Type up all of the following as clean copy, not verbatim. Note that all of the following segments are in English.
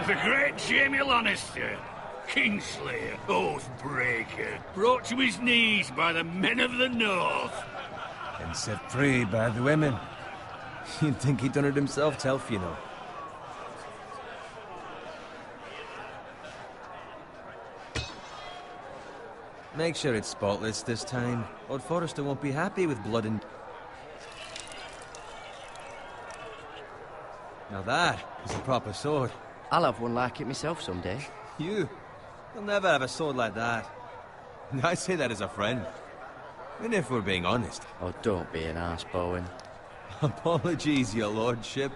The great Jamie Lannister, Kingslayer, Oathbreaker, brought to his knees by the men of the North. And set free by the women. You'd think he'd done it himself, Telf, you know. Make sure it's spotless this time. Lord Forrester won't be happy with blood and... Now that is a proper sword. I'll have one like it myself someday. You? You'll never have a sword like that. I say that as a friend. And if we're being honest. Oh, don't be an arse, Bowen. Apologies, your lordship.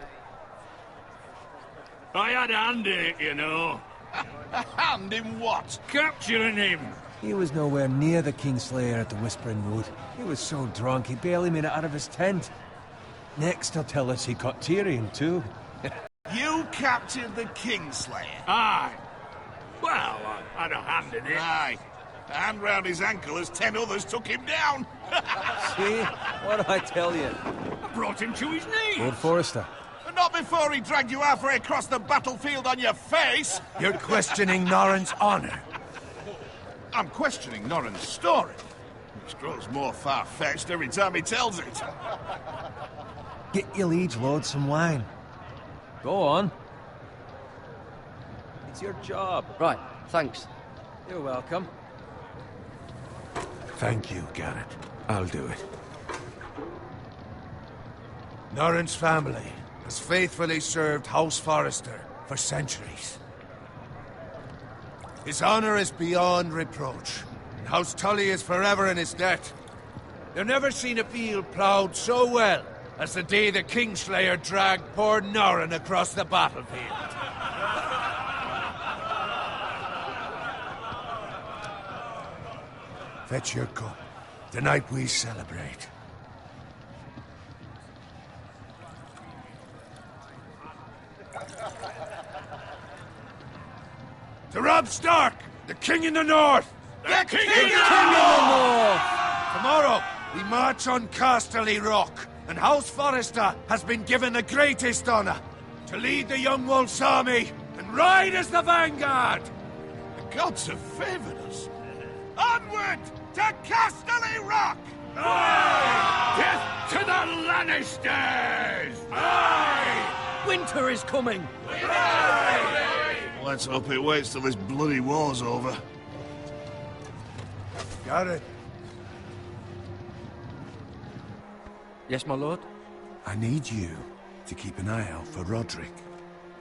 I had a hand in it, you know. A hand in what? Capturing him. He was nowhere near the Kingslayer at the Whispering Wood. He was so drunk he barely made it out of his tent. Next he'll tell us he caught Tyrion too. You captured the Kingslayer? Aye. Well, I had a hand in it. Aye. A hand round his ankle as 10 others took him down. See? What did I tell you? I brought him to his knees. Lord Forrester. But not before he dragged you halfway across the battlefield on your face. You're questioning Norrin's honor. I'm questioning Norrin's story, which grows more far-fetched every time he tells it. Get your liege lord some wine. Go on. It's your job. Right, thanks. You're welcome. Thank you, Garrett. I'll do it. Norrin's family has faithfully served House Forrester for centuries. His honor is beyond reproach, and House Tully is forever in his debt. They've never seen a field ploughed so well as the day the Kingslayer dragged poor Norrin across the battlefield. Fetch your cup. Tonight we celebrate. To Robb Stark, the King in the North! The King in the North! Tomorrow, we march on Casterly Rock, and House Forrester has been given the greatest honor to lead the Young Wolf's army and ride as the vanguard! The gods have favored us. Onward to Casterly Rock! Aye! Death to the Lannisters! Aye! Winter is coming! Aye! Let's hope it waits till this bloody war's over. Got it. Yes, my lord? I need you to keep an eye out for Roderick.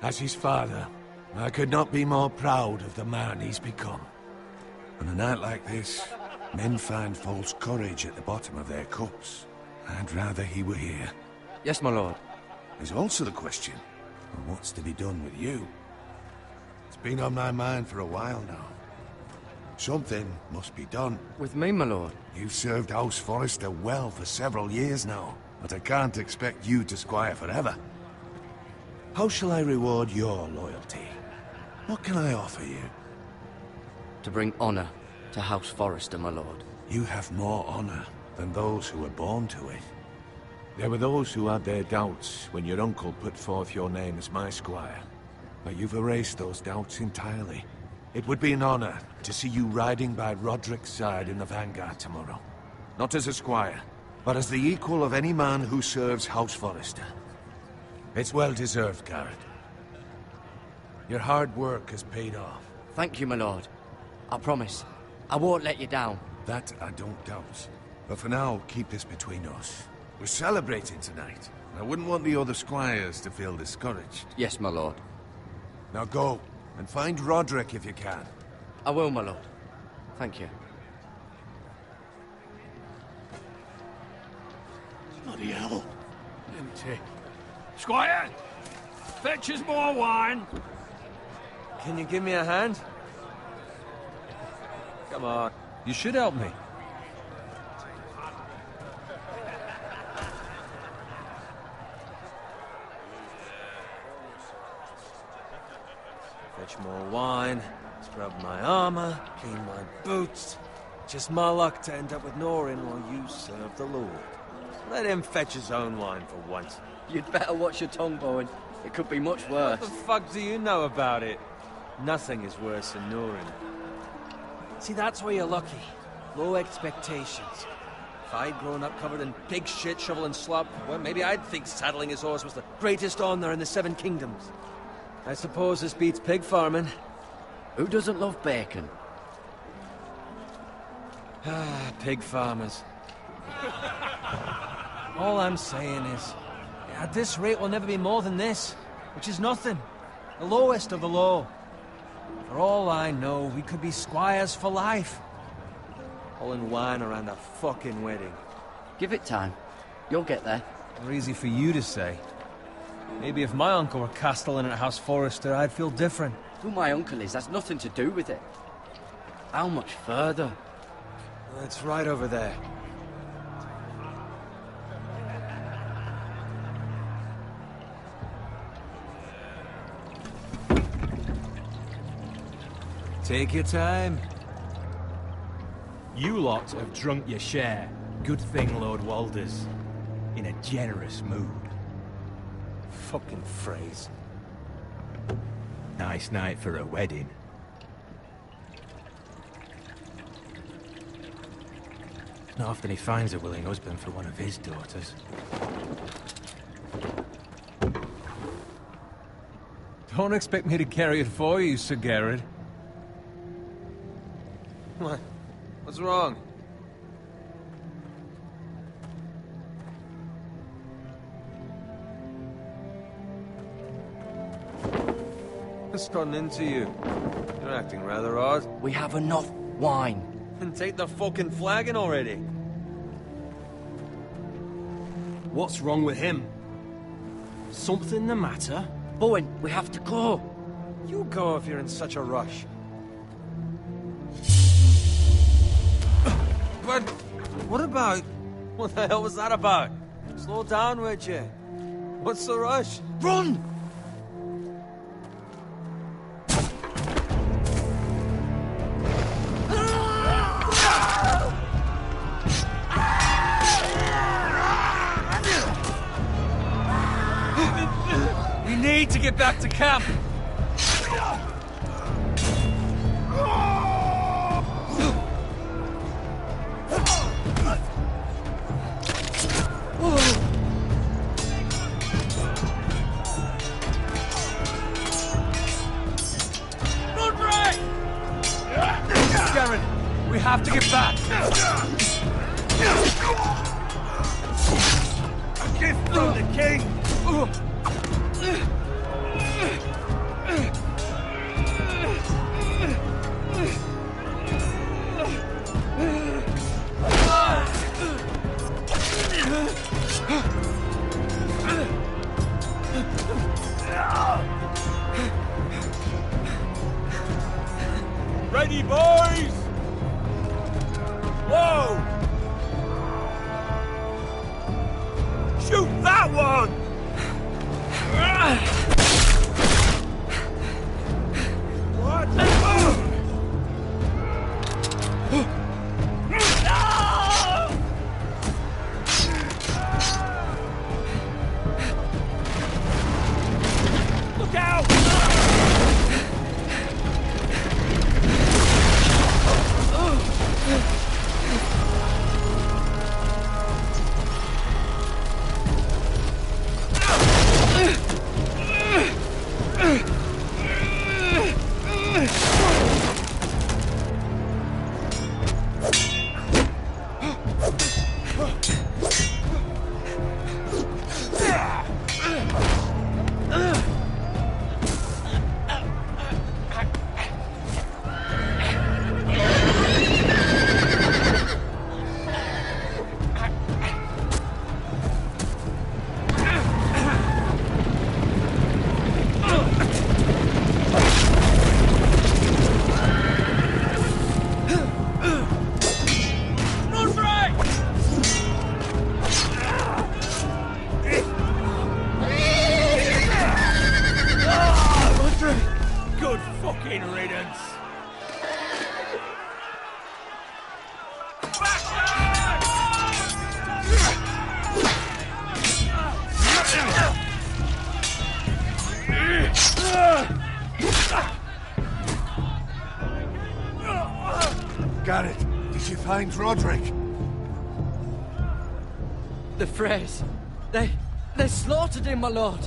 As his father, I could not be more proud of the man he's become. On a night like this, men find false courage at the bottom of their cups. I'd rather he were here. Yes, my lord. There's also the question of what's to be done with you. It's been on my mind for a while now. Something must be done. With me, my lord? You've served House Forrester well for several years now, but I can't expect you to squire forever. How shall I reward your loyalty? What can I offer you? To bring honor to House Forrester, my lord. You have more honor than those who were born to it. There were those who had their doubts when your uncle put forth your name as my squire. But you've erased those doubts entirely. It would be an honor to see you riding by Roderick's side in the vanguard tomorrow. Not as a squire, but as the equal of any man who serves House Forrester. It's well deserved, Garrett. Your hard work has paid off. Thank you, my lord. I promise. I won't let you down. That I don't doubt. But for now, keep this between us. We're celebrating tonight. I wouldn't want the other squires to feel discouraged. Yes, my lord. Now go, and find Roderick if you can. I will, my lord. Thank you. Bloody hell. Empty. Squire! Fetch us more wine. Can you give me a hand? Come on. You should help me. Fetch more wine, scrub my armor, clean my boots, just my luck to end up with Norin while you serve the Lord. Let him fetch his own line for once. You'd better watch your tongue, Bowen. It could be much worse. What the fuck do you know about it? Nothing is worse than Norin. See, that's where you're lucky. Low expectations. If I'd grown up covered in pig shit, shovel and slop, well, maybe I'd think saddling his horse was the greatest honor in the Seven Kingdoms. I suppose this beats pig farming. Who doesn't love bacon? Ah, pig farmers. All I'm saying is, at this rate we'll never be more than this, which is nothing. The lowest of the low. For all I know, we could be squires for life. Pulling wine around a fucking wedding. Give it time. You'll get there. More easy for you to say. Maybe if my uncle were castellan at House Forrester, I'd feel different. Who my uncle is has nothing to do with it. How much further? It's right over there. Take your time. You lot have drunk your share. Good thing Lord Walder's in a generous mood. Fucking phrase. Nice night for a wedding. Not often he finds a willing husband for one of his daughters. Don't expect me to carry it for you, Sir Garrett. What? What's wrong? What's gotten into you? You're acting rather odd. We have enough wine. And take the fucking flagon already. What's wrong with him? Something the matter? Bowen, we have to go. You go if you're in such a rush. But what about... What the hell was that about? Slow down, would you? What's the rush? Run! We need to get back to camp. We have to get back! Get through the king! Ready, boys! Whoa! Shoot that one! What? Look out! Roderick? The Freys. They slaughtered him, my lord.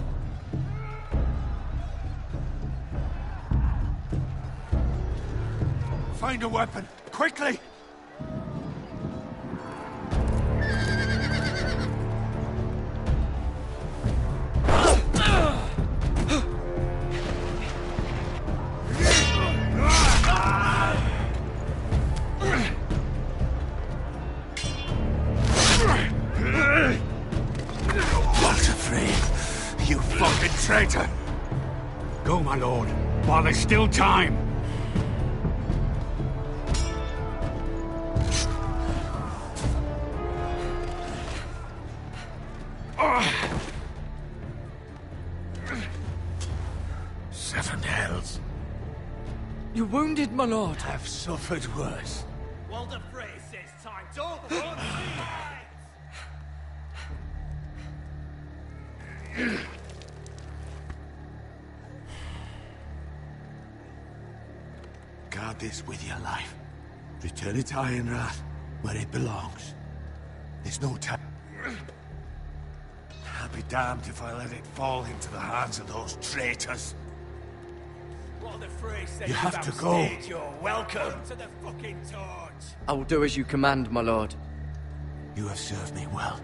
Find a weapon, quickly! You fucking traitor! Go, my lord, while there's still time. Seven hells. You're wounded, my lord. Have suffered worse. Walder Frey says time to open. Guard this with your life. Return it to Ironrath, where it belongs. There's no time. I'll be damned if I let it fall into the hands of those traitors. Walder Frey says You have to go. You're welcome to the fucking torch. I will do as you command, my lord. You have served me well.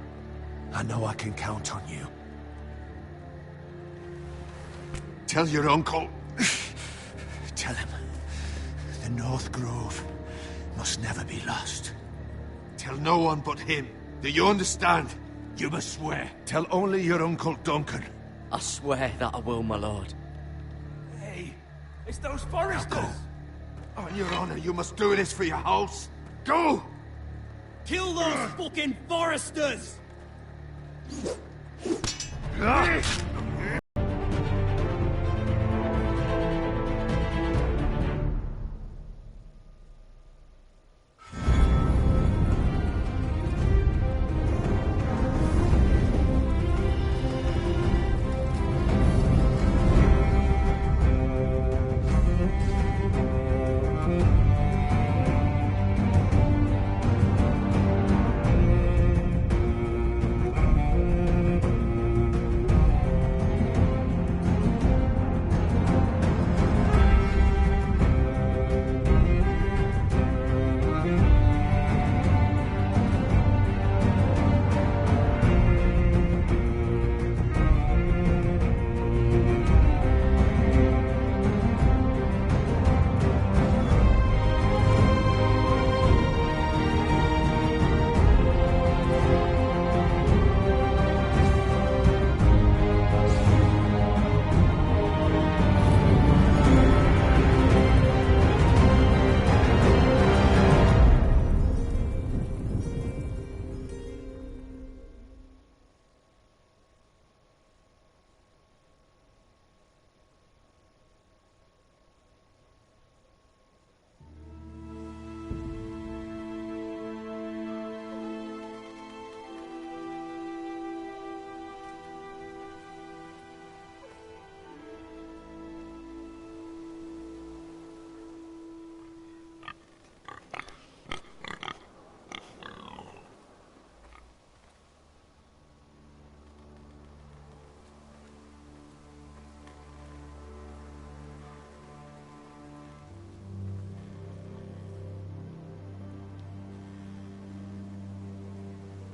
I know I can count on you. Tell your uncle. Tell him. The North Grove must never be lost. Tell no one but him. Do you understand? You must swear. Tell only your Uncle Duncan. I swear that I will, my lord. Hey, it's those foresters. Go. On your honor, you must do this for your house. Go! Kill those fucking foresters!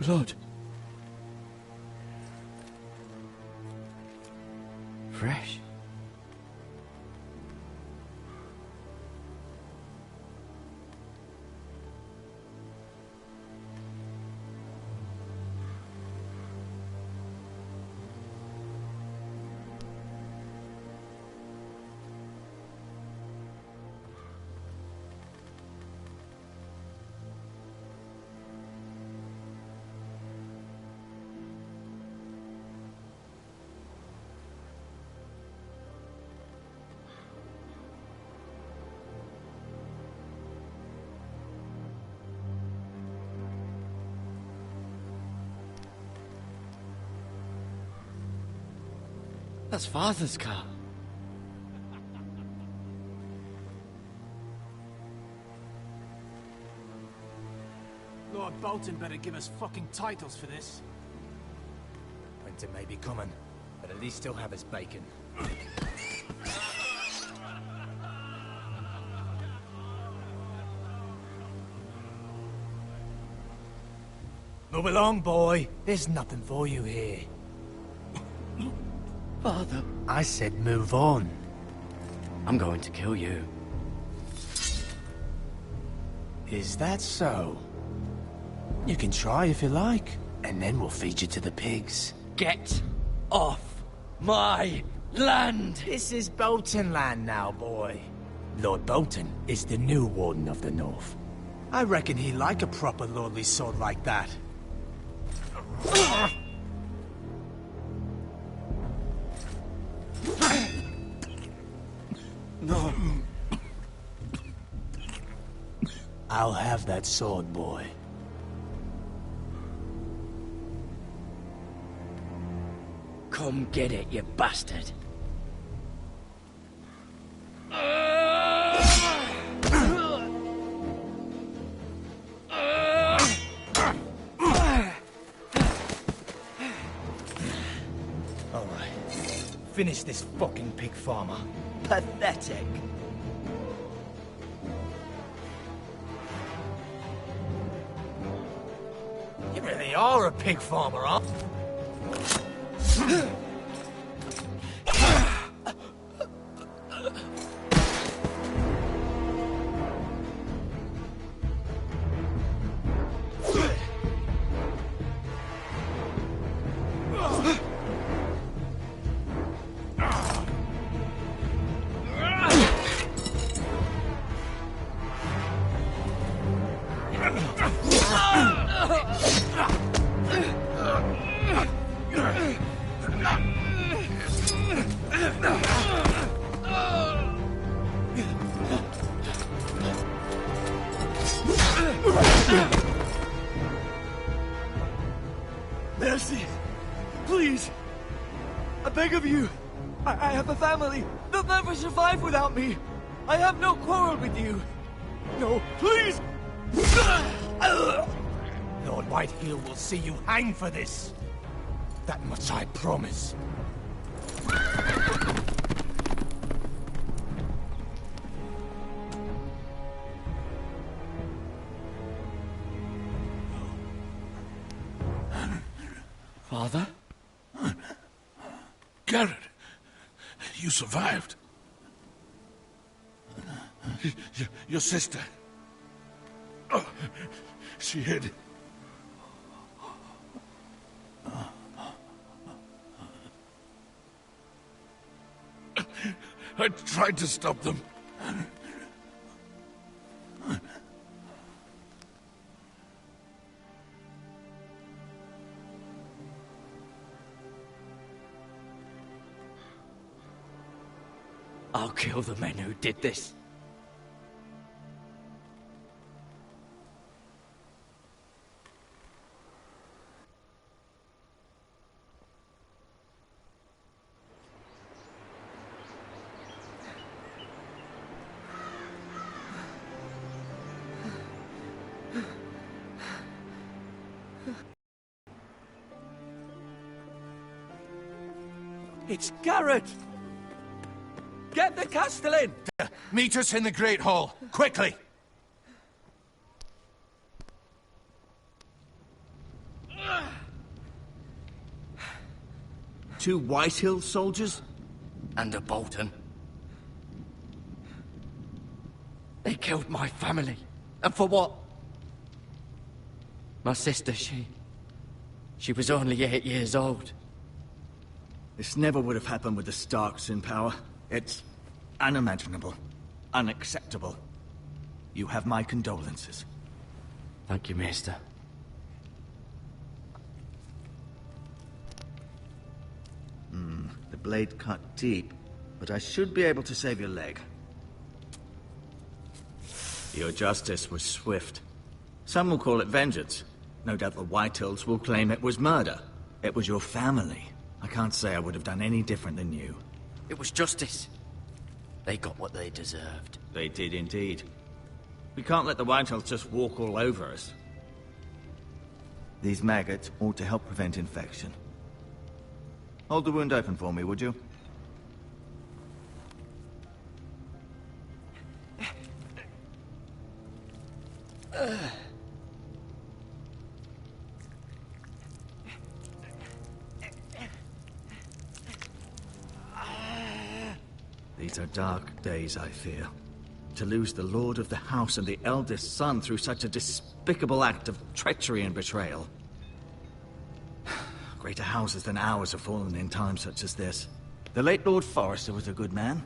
Blood. Fresh. That's Father's car. Bolton better give us fucking titles for this. Winter may be coming, but at least he'll have his bacon. Move along, boy. There's nothing for you here. Father, I said move on. I'm going to kill you. Is that so? You can try if you like, and then we'll feed you to the pigs. Get off my land! This is Bolton land now, boy. Lord Bolton is the new Warden of the North. I reckon he'd like a proper lordly sword like that. No. I'll have that sword, boy. Come get it, you bastard. Finish this fucking pig farmer. Pathetic. You really are a pig farmer, huh? Mercy! Please! I beg of you! I have a family! They'll never survive without me! I have no quarrel with you! No, please! Lord Whitehill will see you hang for this. That much I promise. Father? Garrett, you survived. Your sister. Oh, she hid. I tried to stop them. I'll kill the men who did this. It's Garrett! Get the Castellan! Meet us in the Great Hall, quickly! Two Whitehill soldiers? And a Bolton. They killed my family. And for what? My sister, she was only 8 years old. This never would have happened with the Starks in power. It's unimaginable. Unacceptable. You have my condolences. Thank you, Maester. The blade cut deep, but I should be able to save your leg. Your justice was swift. Some will call it vengeance. No doubt the Whitehills will claim it was murder. It was your family. I can't say I would have done any different than you. It was justice. They got what they deserved. They did indeed. We can't let the Whitehills just walk all over us. These maggots ought to help prevent infection. Hold the wound open for me, would you? These are dark days, I fear. To lose the lord of the house and the eldest son through such a despicable act of treachery and betrayal. Greater houses than ours have fallen in times such as this. The late Lord Forrester was a good man.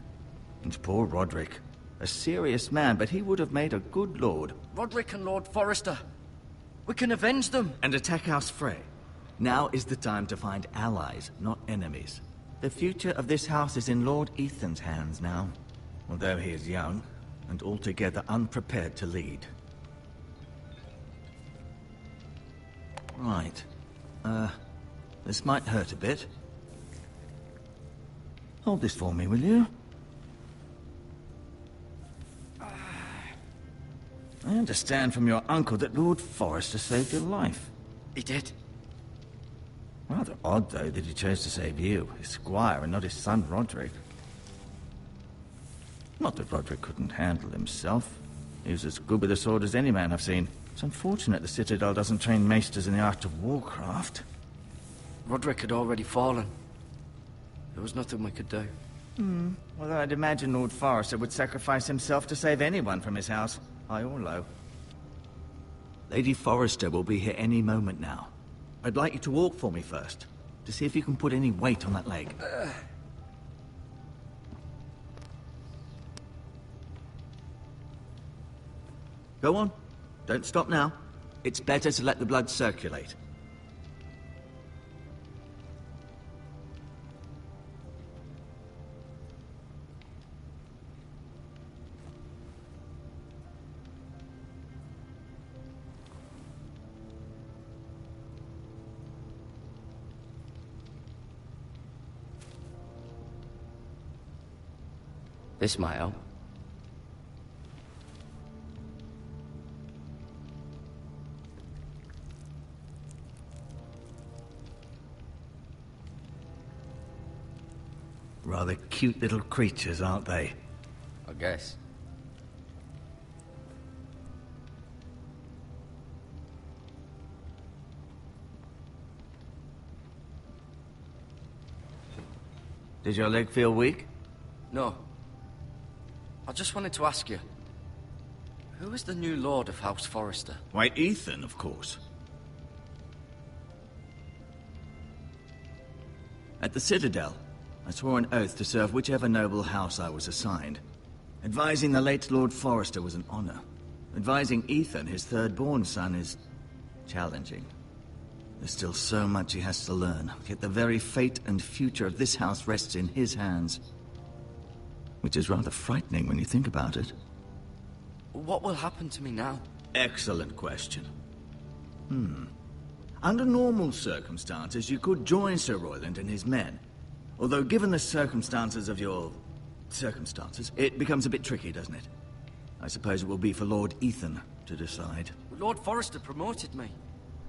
And poor Roderick. A serious man, but he would have made a good lord. Roderick and Lord Forrester. We can avenge them. And attack House Frey. Now is the time to find allies, not enemies. The future of this house is in Lord Ethan's hands now. Although he is young, and altogether unprepared to lead. Right. This might hurt a bit. Hold this for me, will you? I understand from your uncle that Lord Forrester saved your life. He did. Rather odd, though, that he chose to save you, his squire, and not his son Roderick. Not that Roderick couldn't handle himself. He was as good with a sword as any man I've seen. It's unfortunate the Citadel doesn't train maesters in the art of warcraft. Roderick had already fallen. There was nothing we could do. Although I'd imagine Lord Forrester would sacrifice himself to save anyone from his house, high or low. Lady Forrester will be here any moment now. I'd like you to walk for me first, to see if you can put any weight on that leg. Go on. Don't stop now. It's better to let the blood circulate. This might help. Rather cute little creatures, aren't they? I guess. Did your leg feel weak? No. I just wanted to ask you, who is the new Lord of House Forrester? Why, Ethan, of course. At the Citadel, I swore an oath to serve whichever noble house I was assigned. Advising the late Lord Forrester was an honor. Advising Ethan, his third-born son, is challenging. There's still so much he has to learn, yet the very fate and future of this house rests in his hands. Which is rather frightening when you think about it. What will happen to me now? Excellent question. Under normal circumstances, you could join Sir Royland and his men. Although given the circumstances of your... circumstances, it becomes a bit tricky, doesn't it? I suppose it will be for Lord Ethan to decide. Lord Forrester promoted me.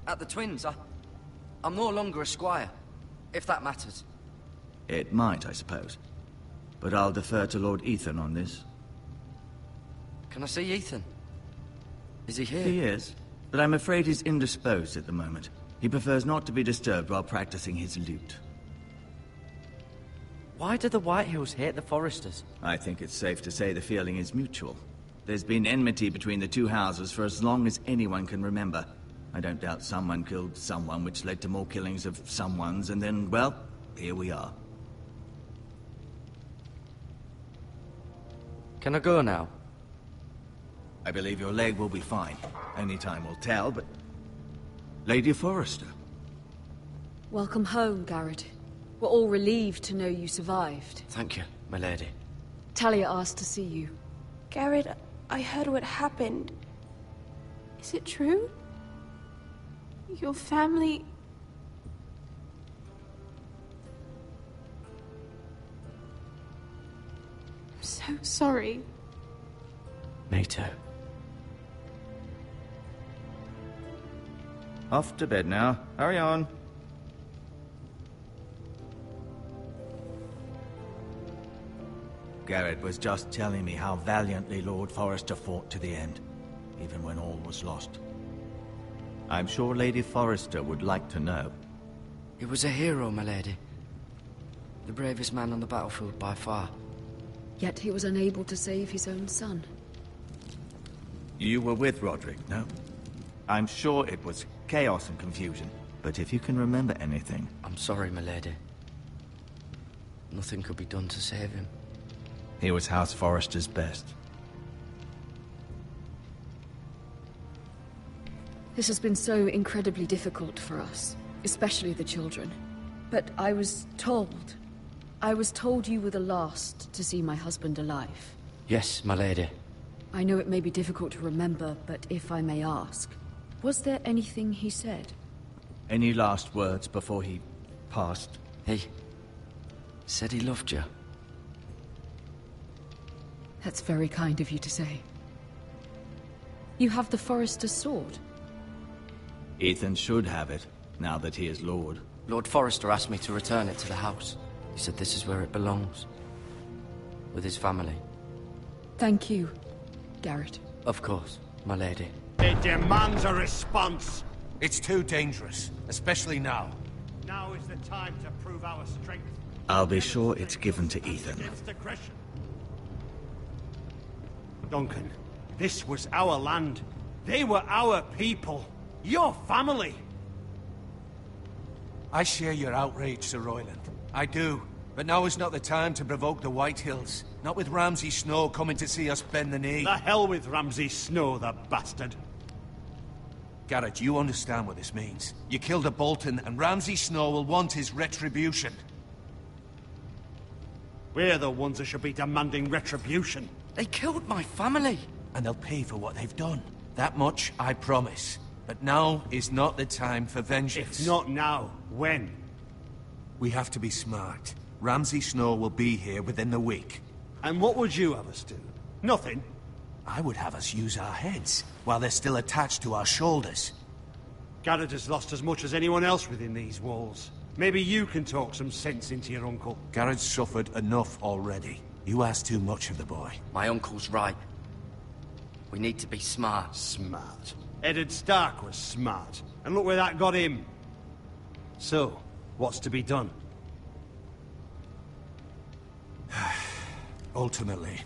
At the Twins, I'm no longer a squire, if that matters. It might, I suppose. But I'll defer to Lord Ethan on this. Can I see Ethan? Is he here? He is, but I'm afraid he's indisposed at the moment. He prefers not to be disturbed while practicing his lute. Why do the Whitehills hate the Forresters? I think it's safe to say the feeling is mutual. There's been enmity between the two houses for as long as anyone can remember. I don't doubt someone killed someone, which led to more killings of someones, and then, well, here we are. Can I go now? I believe your leg will be fine. Only time will tell, but... Lady Forrester. Welcome home, Garrett. We're all relieved to know you survived. Thank you, my lady. Talia asked to see you. Garrett, I heard what happened. Is it true? Your family... I'm so sorry. Me too. Off to bed now. Hurry on. Garrett was just telling me how valiantly Lord Forrester fought to the end, even when all was lost. I'm sure Lady Forrester would like to know. He was a hero, my lady. The bravest man on the battlefield by far. Yet he was unable to save his own son. You were with Roderick, no? I'm sure it was chaos and confusion, but if you can remember anything... I'm sorry, my lady. Nothing could be done to save him. He was House Forrester's best. This has been so incredibly difficult for us, especially the children. But I was told you were the last to see my husband alive. Yes, my lady. I know it may be difficult to remember, but if I may ask, was there anything he said? Any last words before he passed? He said he loved you. That's very kind of you to say. You have the Forrester's sword. Ethan should have it, now that he is Lord. Lord Forrester asked me to return it to the house. He said this is where it belongs. With his family. Thank you, Garrett. Of course, my lady. It demands a response. It's too dangerous, especially now. Now is the time to prove our strength. I'll be sure it's given to Ethan. Against aggression. Duncan, this was our land. They were our people. Your family. I share your outrage, Sir Royland. I do. But now is not the time to provoke the White Hills. Not with Ramsay Snow coming to see us bend the knee. The hell with Ramsay Snow, the bastard. Garrett, you understand what this means. You killed a Bolton, and Ramsay Snow will want his retribution. We're the ones that should be demanding retribution. They killed my family. And they'll pay for what they've done. That much I promise. But now is not the time for vengeance. If not now, when? We have to be smart. Ramsay Snow will be here within the week. And what would you have us do? Nothing? I would have us use our heads, while they're still attached to our shoulders. Garrett has lost as much as anyone else within these walls. Maybe you can talk some sense into your uncle. Garrett's suffered enough already. You ask too much of the boy. My uncle's right. We need to be smart. Smart. Eddard Stark was smart. And look where that got him. So, what's to be done? Ultimately,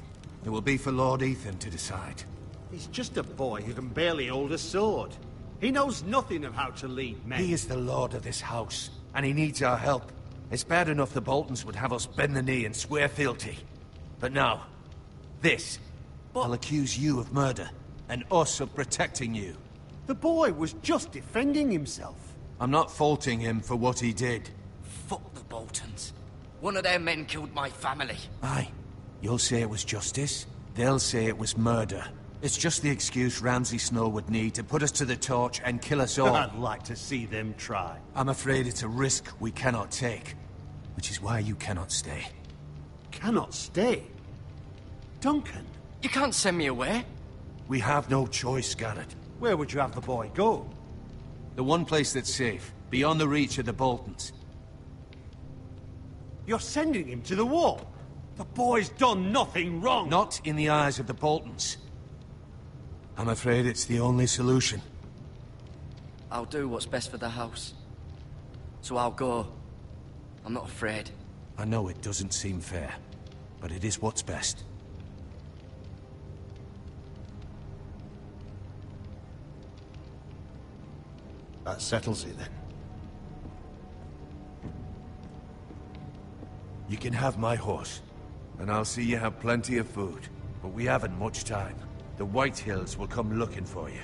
it will be for Lord Ethan to decide. He's just a boy who can barely hold a sword. He knows nothing of how to lead men. He is the lord of this house, and he needs our help. It's bad enough the Boltons would have us bend the knee and swear fealty. But now, this. I'll accuse you of murder, and us of protecting you. The boy was just defending himself. I'm not faulting him for what he did. Fuck the Boltons. One of their men killed my family. Aye. You'll say it was justice. They'll say it was murder. It's just the excuse Ramsay Snow would need to put us to the torch and kill us all. I'd like to see them try. I'm afraid it's a risk we cannot take. Which is why you cannot stay. Cannot stay? Duncan? You can't send me away. We have no choice, Garrett. Where would you have the boy go? The one place that's safe, beyond the reach of the Boltons. You're sending him to the wall? The boy's done nothing wrong! Not in the eyes of the Boltons. I'm afraid it's the only solution. I'll do what's best for the house. So I'll go. I'm not afraid. I know it doesn't seem fair, but it is what's best. That settles it, then. You can have my horse, and I'll see you have plenty of food. But we haven't much time. The White Hills will come looking for you.